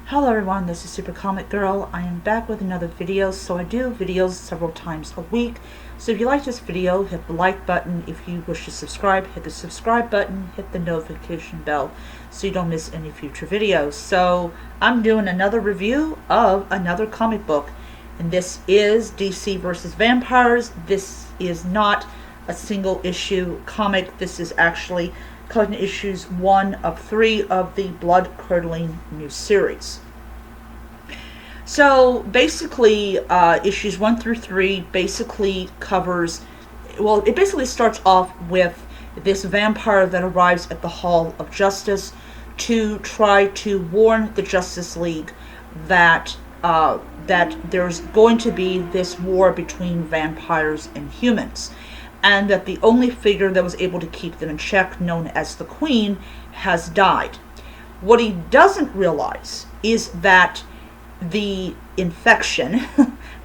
Hello everyone, this is Super Comic Girl. I am back with another video. So I do videos several times a week. So if you like this video, hit the like button. If you wish to subscribe, hit the subscribe button, hit the notification bell so you don't miss any future videos. So I'm doing another review of another comic book. And this is DC versus Vampires. This is not a single issue comic. This is actually Coffin issues 1 of 3 of the blood-curdling new series. So basically, issues 1 through 3 basically covers, well, it basically starts off with this vampire that arrives at the Hall of Justice to try to warn the Justice League that there's going to be this war between vampires and humans, and that the only figure that was able to keep them in check, known as the Queen, has died. What he doesn't realize is that the infection,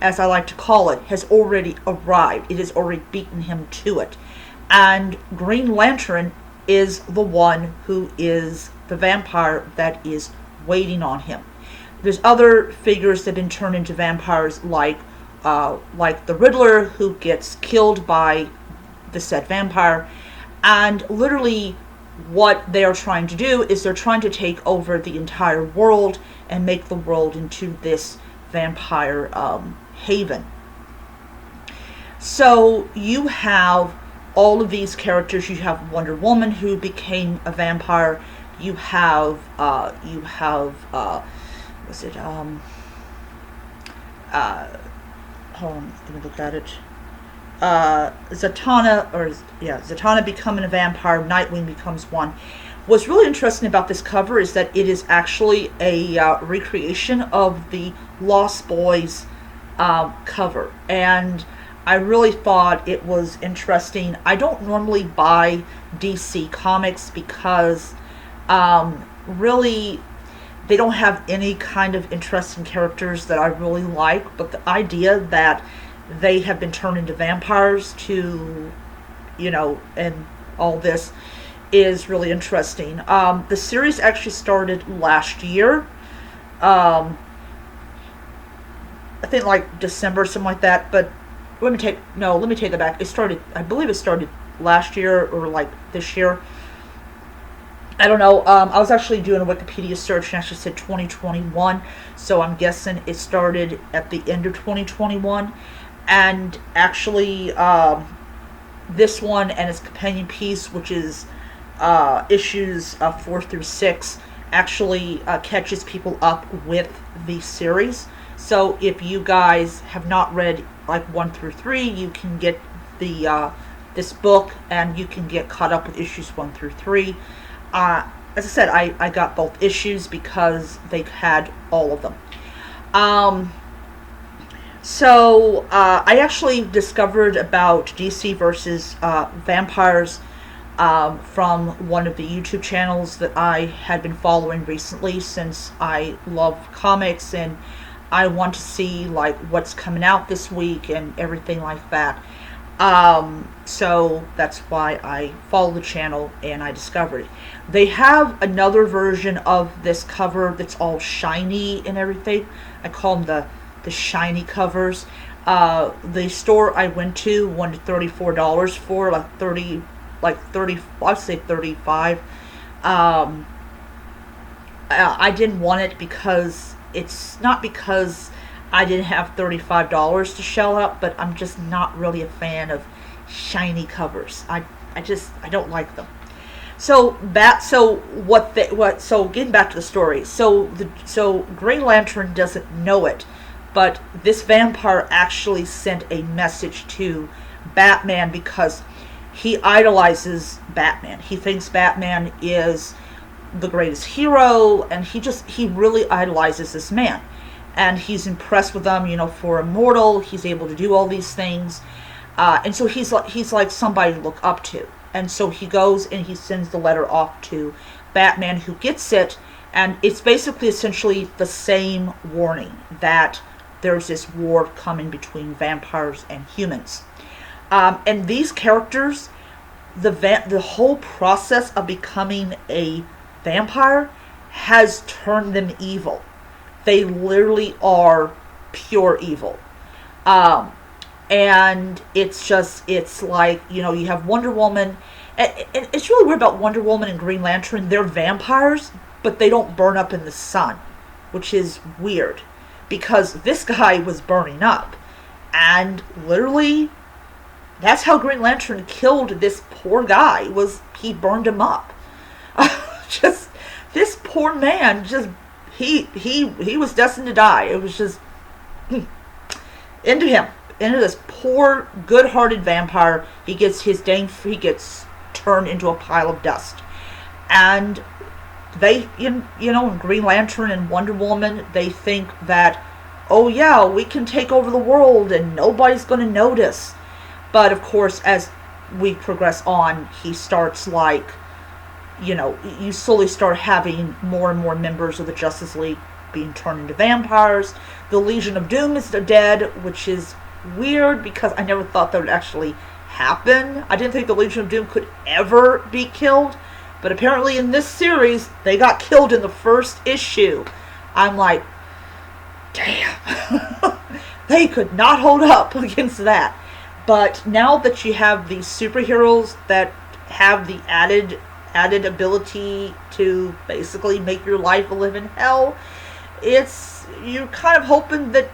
as I like to call it, has already arrived. It has already beaten him to it. And Green Lantern is the one who is the vampire that is waiting on him. There's other figures that have been turned into vampires, like the Riddler, who gets killed by the said vampire, and literally what they are trying to do is they're trying to take over the entire world and make the world into this vampire haven. So you have all of these characters. You have Wonder Woman, who became a vampire. You have what's it hold on, let me look at it. Zatanna becoming a vampire, Nightwing becomes one. What's really interesting about this cover is that it is actually a recreation of the Lost Boys cover, and I really thought it was interesting. I don't normally buy DC comics because really they don't have any kind of interesting characters that I really like, but the idea that they have been turned into vampires to, and all this is really interesting. The series actually started last year. I think like December, something like that. But let me take that back. I believe it started last year or like this year. I don't know. I was actually doing a Wikipedia search and actually said 2021. So I'm guessing it started at the end of 2021. And actually, this one and its companion piece, which is issues 4 through 6, actually catches people up with the series. So if you guys have not read like 1 through 3, you can get this book and you can get caught up with issues 1 through 3. As I said, I got both issues because they had all of them. So I actually discovered about DC versus Vampires from one of the YouTube channels that I had been following recently, since I love comics and I want to see like what's coming out this week and everything like that. So that's why I follow the channel and I discovered it. They have another version of this cover that's all shiny and everything. I call them the shiny covers. The store I went to wanted $34 for, like 30, I'd say 35. I didn't want it because it's not because I didn't have $35 to shell out, but I'm just not really a fan of shiny covers. I don't like them. So getting back to the story. So Green Lantern doesn't know it, but this vampire actually sent a message to Batman because he idolizes Batman. He thinks Batman is the greatest hero, and he really idolizes this man. And he's impressed with him, for immortal, he's able to do all these things. And so he's like somebody to look up to. And so he goes and he sends the letter off to Batman, who gets it, and it's basically essentially the same warning that there's this war coming between vampires and humans. And these characters, the whole process of becoming a vampire has turned them evil. They literally are pure evil. Um, and it's like, you have Wonder Woman. And it's really weird about Wonder Woman and Green Lantern. They're vampires, but they don't burn up in the sun, which is weird because this guy was burning up. And literally, that's how Green Lantern killed this poor guy, was he burned him up. Just, this poor man, just, he was destined to die. It was just, into him. Into this poor, good-hearted vampire. He gets turned into a pile of dust. And they, in Green Lantern and Wonder Woman, they think that, oh yeah, we can take over the world and nobody's going to notice. But of course, as we progress on, he starts like, you slowly start having more and more members of the Justice League being turned into vampires. The Legion of Doom is dead, which is weird because I never thought that would actually happen. I didn't think the Legion of Doom could ever be killed, but apparently in this series, they got killed in the first issue. I'm like, damn. They could not hold up against that. But now that you have these superheroes that have the added ability to basically make your life a living hell, you're kind of hoping that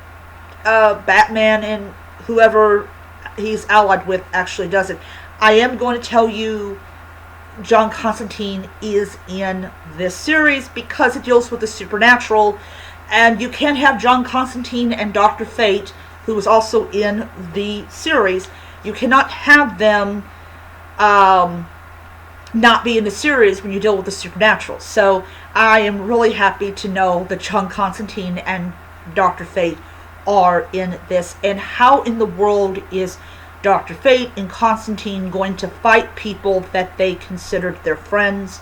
Batman and whoever he's allied with actually does it. I am going to tell you John Constantine is in this series because it deals with the supernatural, and you can't have John Constantine and Dr. Fate, who is also in the series, you cannot have them not be in the series when you deal with the supernatural. So I am really happy to know that John Constantine and Dr. Fate are in this. And how in the world is Dr. Fate and Constantine going to fight people that they considered their friends?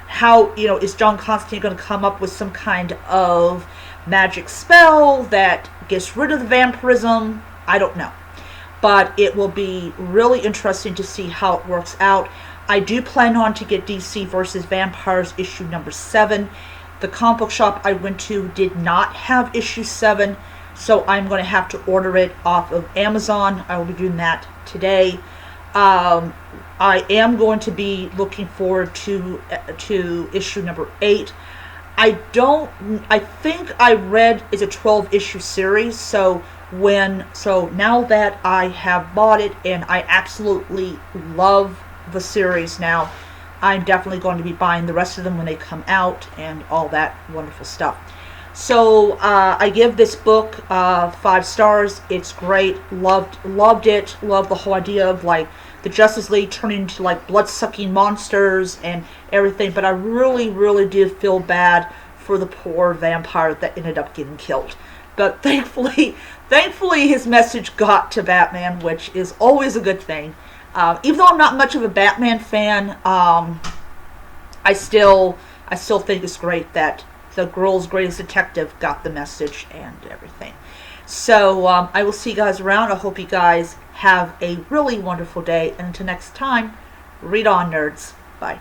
How, is John Constantine going to come up with some kind of magic spell that gets rid of the vampirism? I don't know. But it will be really interesting to see how it works out. I do plan on to get DC vs. Vampires issue number 7. The comic book shop I went to did not have issue 7, so I'm going to have to order it off of Amazon. I will be doing that today. I am going to be looking forward to issue number 8. I think I read it's a 12 issue series, so now that I have bought it and I absolutely love the series now, I'm definitely going to be buying the rest of them when they come out and all that wonderful stuff. So I give this book 5 stars. It's great. Loved it. Loved the whole idea of like the Justice League turning into like blood-sucking monsters and everything. But I really, really did feel bad for the poor vampire that ended up getting killed. But thankfully his message got to Batman, which is always a good thing. Even though I'm not much of a Batman fan, I still think it's great that the world's greatest detective got the message and everything. So I will see you guys around. I hope you guys have a really wonderful day. And until next time, read on, nerds. Bye.